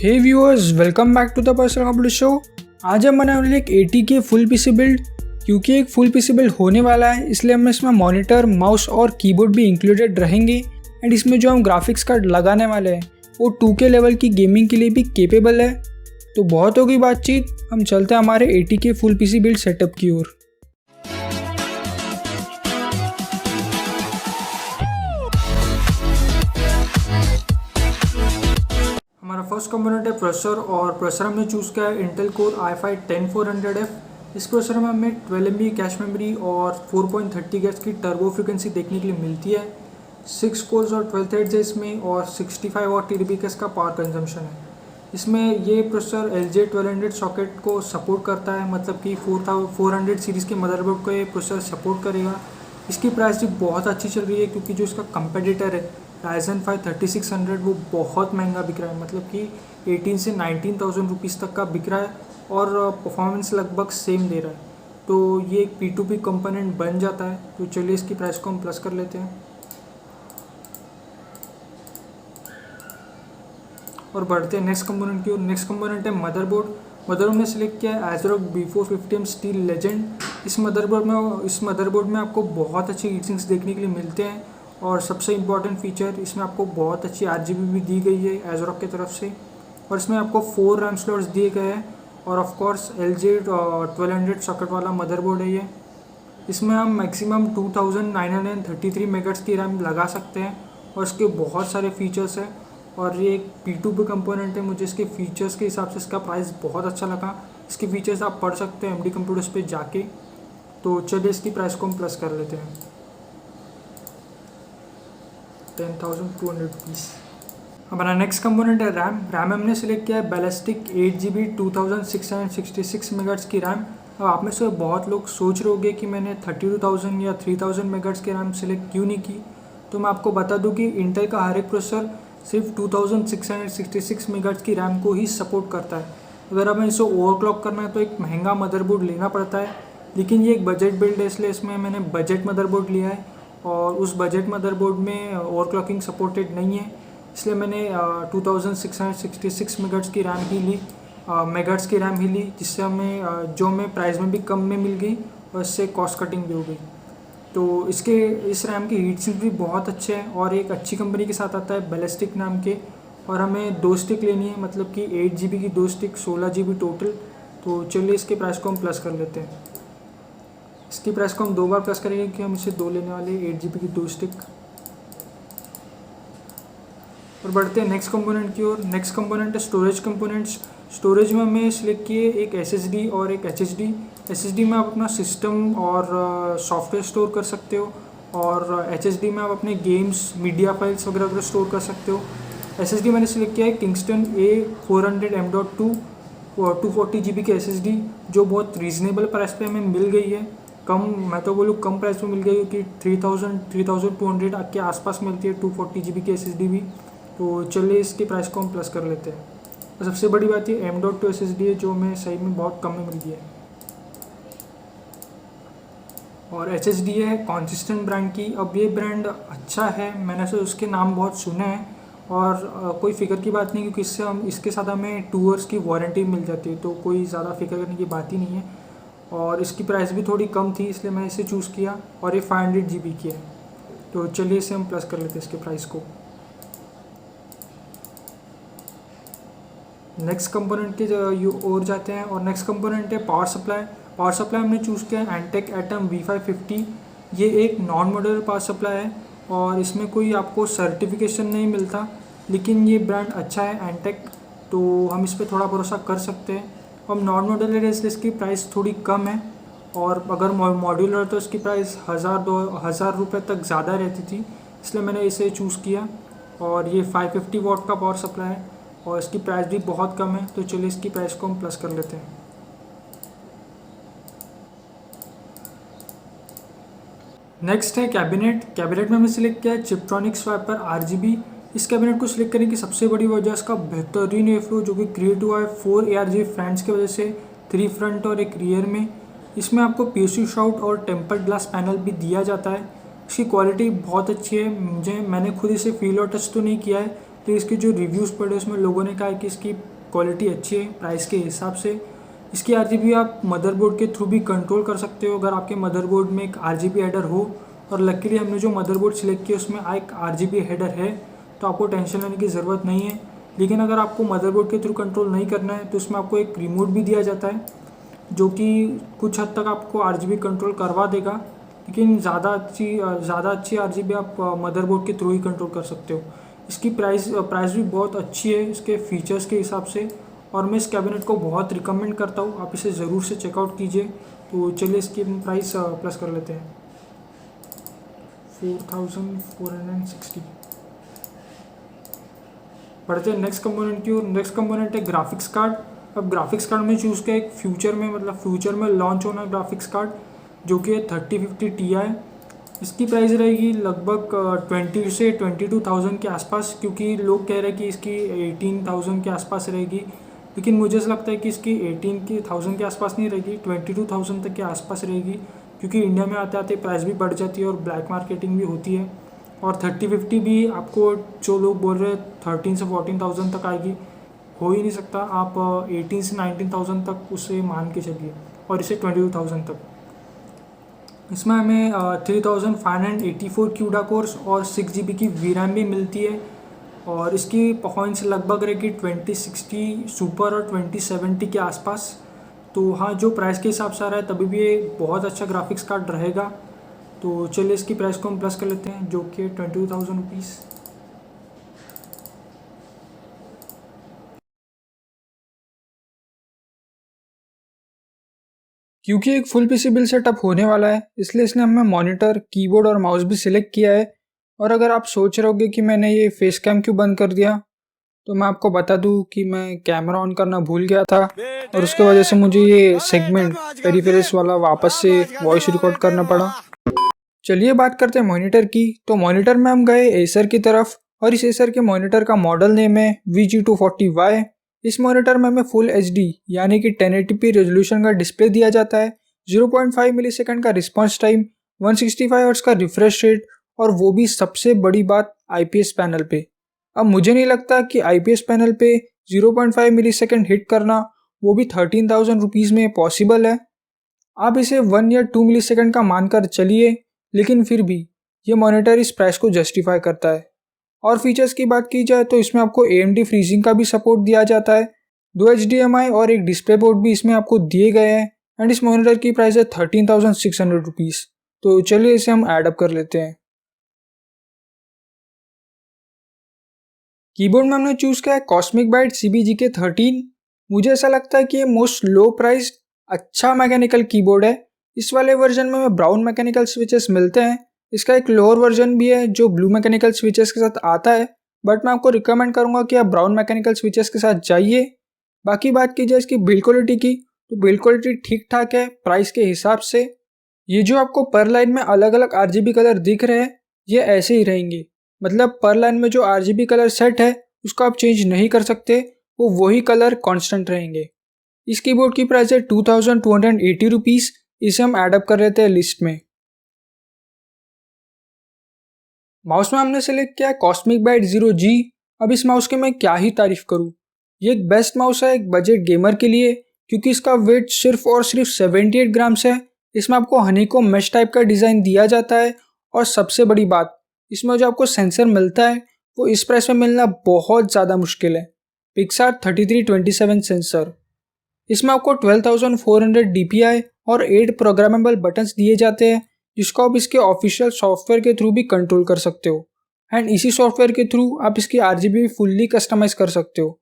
Hey viewers, welcome back to the personal computer show. आज हम बनाने वाले एक 80K फुल पीसी बिल्ड। क्योंकि एक फुल पीसी बिल्ड होने वाला है, इसलिए हम इसमें मॉनिटर, माउस और कीबोर्ड भी इंक्लूडेड रहेंगे। एंड इसमें जो हम ग्राफिक्स कार्ड लगाने वाले हैं वो 2K लेवल की गेमिंग के लिए भी केपेबल है। तो बहुत होगी बातचीत, हम चलते हैं हमारे 80K full PC build setup की ओर। हमारा फर्स्ट कंपोनेंट है प्रोसेसर, और प्रोसेसर हमने चूज़ किया है इंटेल कोर i5 10400F। इस प्रोसेसर में हमें 12 MB कैश मेमोरी और 4.30 GHz की टर्बो फ्रीक्वेंसी देखने के लिए मिलती है। 6 कोर्स और 12 थ्रेड्स है इसमें, और 65 वाट TDP का इसका पावर कंजम्पशन है। इसमें ये प्रोसेसर LJ1200 सॉकेट को सपोर्ट करता है, मतलब कि 4400 सीरीज़ के मदरबोर्ड को ये प्रोसेसर सपोर्ट करेगा। इसकी प्राइस भी बहुत अच्छी चल रही है, क्योंकि जो इसका कंपेटिटर है Ryzen 5 3600 वो बहुत महंगा बिक रहा है, मतलब कि 18 से 19,000 रुपीज़ तक का बिक रहा है, और परफॉर्मेंस लगभग सेम दे रहा है। तो ये एक P2P कंपोनेंट बन जाता है। तो चलिए इसकी प्राइस को हम प्लस कर लेते हैं और बढ़ते हैं नेक्स्ट कंपोनेंट की ओर। नेक्स्ट कंपोनेंट है मदरबोर्ड। मदरबोर्ड में सिलेक्ट किया है ASRock B450M स्टील लेजेंड। इस मदरबोर्ड में आपको बहुत अच्छी हीट सिंक्स देखने के लिए मिलते हैं, और सबसे इम्पॉर्टेंट फीचर इसमें आपको बहुत अच्छी RGB भी दी गई है ASRock की तरफ से, और इसमें आपको 4 रैम स्लॉट्स दिए गए हैं, और ऑफ कोर्स LJ1200 सॉकेट वाला मदरबोर्ड है ये। इसमें हम मैक्सिमम 2933 मेगाहर्ट्ज़ की रैम लगा सकते हैं, और इसके बहुत सारे फीचर्स हैं, और ये एक P2P कंपोनेंट है। मुझे इसके फीचर्स के हिसाब से इसका प्राइस बहुत अच्छा लगा। इसके फीचर्स आप पढ़ सकते हैं MD कंप्यूटर्स पे जाके। तो चलिए इसकी प्राइस को हम प्लस कर लेते हैं 10,200 रुपीज़। हमारा नेक्स्ट कंपोनेंट है रैम हमने सिलेक्ट किया है बैलिस्टिक 8GB 2666 मेगाहर्ट्ज़ की रैम। अब आप में से बहुत लोग सोच रहे होंगे कि मैंने 32,000 या 3,000 मेगाहर्ट्ज़ की रैम सिलेक्ट क्यों नहीं की। तो मैं आपको बता दूं कि इंटेल का हर एक प्रोसेसर सिर्फ 2666 मेगाहर्ट्ज़ की रैम को ही सपोर्ट करता है। अगर हमें इसे ओवरक्लॉक करना है तो एक महंगा मदरबोर्ड लेना पड़ता है, लेकिन ये एक बजट बिल्ड है, इसलिए इसमें मैंने बजट मदरबोर्ड लिया है, और उस बजट मदरबोर्ड में ओवरक्लॉकिंग सपोर्टेड नहीं है, इसलिए मैंने 2666 मेगाहर्ट्ज़ की रैम ही ली, जिससे हमें जो हमें प्राइस में भी कम में मिल गई, और इससे कॉस्ट कटिंग भी हो गई। तो इस रैम की हीट सिंक भी बहुत अच्छे हैं, और एक अच्छी कंपनी के साथ आता है बैलिस्टिक नाम के, और हमें 2 स्टिक लेनी है, मतलब कि 8GB की 2 स्टिक 16GB टोटल। तो चलिए इसके प्राइस को हम प्लस कर लेते हैं। इसकी प्राइस को हम 2 बार प्लस करेंगे, कि हम इसे 2 लेने वाले 8GB की 2 स्टिक। और बढ़ते हैं नेक्स्ट कंपोनेंट की ओर। नेक्स्ट कंपोनेंट है स्टोरेज कंपोनेंट्स। स्टोरेज में हमें सिलेक्ट किए एक SSD और एक HDD। SSD में आप अपना सिस्टम और सॉफ्टवेयर स्टोर कर सकते हो, और HDD में आप अपने गेम्स, मीडिया फाइल्स वगैरह स्टोर कर सकते हो। SSD मैंने सिलेक्ट किया है किंगस्टन A400M.2 240GB की SSD, जो बहुत रीज़नेबल प्राइस पे हमें मिल गई है। मैं तो बोलूँ कम प्राइस में मिल गई, क्योंकि 3200 के आसपास मिलती है 240GB की SSD भी। तो चलिए इसकी प्राइस को हम प्लस कर लेते हैं। तो सबसे बड़ी बात ये M.2 SSD है, जो हमें सही में बहुत कम में मिल गई है। और HSD है कॉन्सिस्टेंट ब्रांड की। अब ये ब्रांड अच्छा है, मैंने से उसके नाम बहुत सुने हैं, और कोई फ़िक्र की बात नहीं, क्योंकि इसके साथ हमें 2 इयर्स की वारंटी मिल जाती है, तो कोई ज़्यादा फिक्र करने की बात ही नहीं है। और इसकी प्राइस भी थोड़ी कम थी, इसलिए मैंने इसे चूज़ किया, और ये 500GB की है। तो चलिए इसे हम प्लस कर लेते हैं इसके प्राइस को। नेक्स्ट कंपोनेंट के और जाते हैं, और नेक्स्ट कंपोनेंट है पावर सप्लाई। पावर सप्लाई हमने चूज़ किया है एंटेक एटम V550। ये एक नॉन मॉड्यूलर पावर सप्लाई है, और इसमें कोई आपको सर्टिफिकेशन नहीं मिलता, लेकिन ये ब्रांड अच्छा है एंटेक, तो हम इस पर थोड़ा भरोसा कर सकते हैं। हम नॉन मॉड्यूलर है, इसलिए इसकी प्राइस थोड़ी कम है, और अगर मॉड्यूलर तो इसकी प्राइस 1,000 रुपये तक ज़्यादा रहती थी, इसलिए मैंने इसे चूज़ किया। और ये 550 वाट का पावर सप्लाई है, और इसकी प्राइस भी बहुत कम है। तो चलिए इसकी प्राइस को हम प्लस कर लेते हैं। नेक्स्ट है कैबिनेट में हमने सिलेक्ट किया है चिपट्रॉनिक स्वाइपर RGB। इस कैबिनेट को सिलेक्ट करने की सबसे बड़ी वजह इसका बेहतरीन एयर फ्लो, जो कि क्रिएट हुआ है 4 ARGB फैंस की वजह से, 3 फ्रंट और 1 रियर में। इसमें आपको PSU शाउट और टेम्पर्ड ग्लास पैनल भी दिया जाता है। इसकी क्वालिटी बहुत अच्छी है। मैंने खुद इसे फील और टच तो नहीं किया है, तो इसके जो रिव्यूज़ पढ़े उसमें लोगों ने कहा कि इसकी क्वालिटी अच्छी है प्राइस के हिसाब से। इसकी RGB आप मदरबोर्ड के थ्रू भी कंट्रोल कर सकते हो अगर आपके मदरबोर्ड में एक RGB हेडर हो, और लकीली हमने जो मदरबोर्ड सिलेक्ट किया उसमें एक RGB हेडर है, तो आपको टेंशन लेने की ज़रूरत नहीं है। लेकिन अगर आपको मदरबोर्ड के थ्रू कंट्रोल नहीं करना है तो उसमें आपको एक रिमोट भी दिया जाता है जो कि कुछ हद तक आपको RGB कंट्रोल करवा देगा, लेकिन ज़्यादा अच्छी RGB आप मदरबोर्ड के थ्रू ही कंट्रोल कर सकते हो। इसकी प्राइस भी बहुत अच्छी है इसके फीचर्स के हिसाब से, और मैं इस कैबिनेट को बहुत रिकमेंड करता हूँ, आप इसे ज़रूर से चेकआउट कीजिए। तो चलिए इसकी प्राइस प्लस कर लेते हैं 4460। बढ़ते हैं नेक्स्ट कंपोनेंट की ओर। नेक्स्ट कंपोनेंट है ग्राफिक्स कार्ड। अब ग्राफिक्स कार्ड में चूज़ किया एक फ्यूचर में लॉन्च होना ग्राफिक्स कार्ड जो कि है 3050 Ti। इसकी प्राइस रहेगी लगभग 20 से 22,000 के आसपास, क्योंकि लोग कह रहे हैं कि इसकी 18,000 के आसपास रहेगी, लेकिन मुझे ऐसा लगता है कि इसकी 18,000 के आसपास नहीं रहेगी, 22,000 तक के आसपास रहेगी, क्योंकि इंडिया में आते आते प्राइस भी बढ़ जाती है और ब्लैक मार्केटिंग भी होती है। और 3050 भी आपको जो लोग बोल रहे हैं 13 से 14,000 तक आएगी, हो ही नहीं सकता। आप 18 से 19,000 तक उसे मान के चलिए, और इसे 22,000 तक। इसमें हमें 3584 क्यूडा कोर्स और 6 GB की VRAM भी मिलती है, और इसकी परफॉर्मेंस लगभग रहेगी 2060 सुपर और 2070 के आसपास। तो हाँ, जो प्राइस के हिसाब से आ रहा है तभी भी ये बहुत अच्छा ग्राफिक्स कार्ड रहेगा। तो चलिए इसकी प्राइस को हम प्लस कर लेते हैं जो कि 22,000 रुपीज़। क्योंकि एक फुल PC बिल सेटअप होने वाला है, इसलिए इसने हमें मॉनिटर, कीबोर्ड और माउस भी सिलेक्ट किया है। और अगर आप सोच रहे होगे कि मैंने ये फेस कैम क्यों बंद कर दिया, तो मैं आपको बता दूं कि मैं कैमरा ऑन करना भूल गया था, और उसके वजह से मुझे ये सेगमेंट पेरिफेरल्स वाला वापस से वॉइस रिकॉर्ड करना पड़ा। चलिए बात करते हैं मॉनिटर की। तो मॉनिटर में हम गए एसर की तरफ, और इस एसर के मॉनिटर का मॉडल नेम है VG240Y। इस मॉनिटर में हमें फुल HD यानी कि 1080p रेजोल्यूशन का डिस्प्ले दिया जाता है, 0.5 मिलीसेकंड का रिस्पॉन्स टाइम, 165 हर्ट्ज का रिफ्रेश रेट, और वो भी सबसे बड़ी बात IPS पैनल पे। अब मुझे नहीं लगता कि IPS पैनल पे 0.5 मिलीसेकंड हिट करना, वो भी 13,000 रुपीज़ में पॉसिबल है। आप इसे 1 या 2 मिलीसेकंड का मानकर चलिए, लेकिन फिर भी ये मॉनिटर इस प्राइस को जस्टिफाई करता है। और फीचर्स की बात की जाए तो इसमें आपको AMD फ्रीजिंग का भी सपोर्ट दिया जाता है, 2 HDMI और एक डिस्प्ले पोर्ट भी इसमें आपको दिए गए हैं, एंड इस मॉनिटर की प्राइस है 13,600 रुपीज़। तो चलिए इसे हम ऐड अप कर लेते हैं। कीबोर्ड में हमने चूज़ किया है कॉस्मिक बाइट CBGK13। मुझे ऐसा लगता है कि ये मोस्ट लो प्राइस अच्छा मैकेनिकल कीबोर्ड है। इस वाले वर्जन में हमें ब्राउन मैकेनिकल स्विचेस मिलते हैं। इसका एक लोअर वर्जन भी है जो ब्लू मैकेनिकल स्विचेस के साथ आता है, बट मैं आपको रिकमेंड करूंगा कि आप ब्राउन मैकेनिकल स्विचेस के साथ जाइए। बाकी बात की जाए इसकी बिल्ड क्वालिटी की, तो बिल्ड क्वालिटी ठीक ठाक है प्राइस के हिसाब से। ये जो आपको पर लाइन में अलग अलग RGB कलर दिख रहे हैं, ये ऐसे ही रहेंगे, मतलब पर लाइन में जो RGB कलर सेट है उसको आप चेंज नहीं कर सकते, वो वही कलर कांस्टेंट रहेंगे। इस कीबोर्ड की प्राइस है 2280 रुपीज़। इसे हम ऐड अप कर लेते हैं लिस्ट में। माउस में हमने सेलेक्ट किया है कॉस्मिक बाइट 0G। अब इस माउस की मैं क्या ही तारीफ करूँ, ये एक बेस्ट माउस है एक बजट गेमर के लिए, क्योंकि इसका वेट सिर्फ और सिर्फ 78 ग्राम्स है। इसमें आपको हनीकॉम मैश टाइप का डिज़ाइन दिया जाता है, और सबसे बड़ी बात, इसमें जो आपको सेंसर मिलता है वो इस प्राइस में मिलना बहुत ज़्यादा मुश्किल है, पिक्सार 3327 सेंसर। इसमें आपको 12,400 DPI और 8 प्रोग्रामेबल बटन्स दिए जाते हैं, जिसको आप इसके ऑफिशियल सॉफ्टवेयर के थ्रू भी कंट्रोल कर सकते हो, एंड इसी सॉफ्टवेयर के थ्रू आप इसकी RGB भी फुल्ली कस्टमाइज कर सकते हो।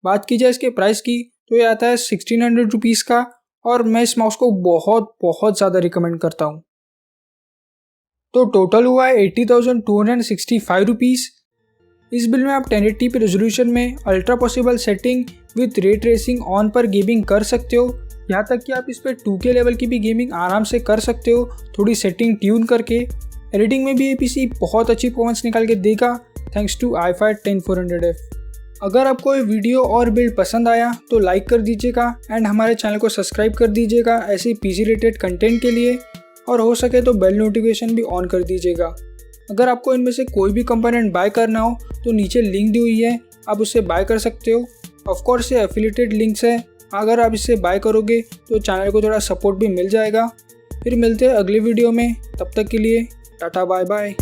बात की जाए इसके प्राइस की, तो ये आता है 1600 रुपीज़ का, और मैं इस माउस को बहुत बहुत ज़्यादा रिकमेंड करता हूँ। तो टोटल हुआ है 80,265 रुपीज़। इस बिल में आप 1080p रेजोल्यूशन में ultra possible setting with ray tracing on पर गेमिंग कर सकते हो, यहाँ तक कि आप इस पर 2K लेवल की भी गेमिंग आराम से कर सकते हो, थोड़ी सेटिंग ट्यून करके। एडिटिंग में भी ये PC बहुत अच्छी परफॉर्मेंस निकाल के देगा थैंक्स टू i5 10400F। अगर आपको ये वीडियो और बिल्ड पसंद आया तो लाइक कर दीजिएगा, एंड हमारे चैनल को सब्सक्राइब कर दीजिएगा ऐसे PC रिलेटेड कंटेंट के लिए, और हो सके तो बेल नोटिफिकेशन भी ऑन कर दीजिएगा। अगर आपको इनमें से कोई भी कंपोनेंट बाय करना हो तो नीचे लिंक दी हुई है, आप उससे बाय कर सकते हो। ऑफ कोर्स ये एफिलिएटेड लिंक्स है, अगर आप इससे बाय करोगे तो चैनल को थोड़ा सपोर्ट भी मिल जाएगा। फिर मिलते हैं अगले वीडियो में, तब तक के लिए टाटा बाय बाय।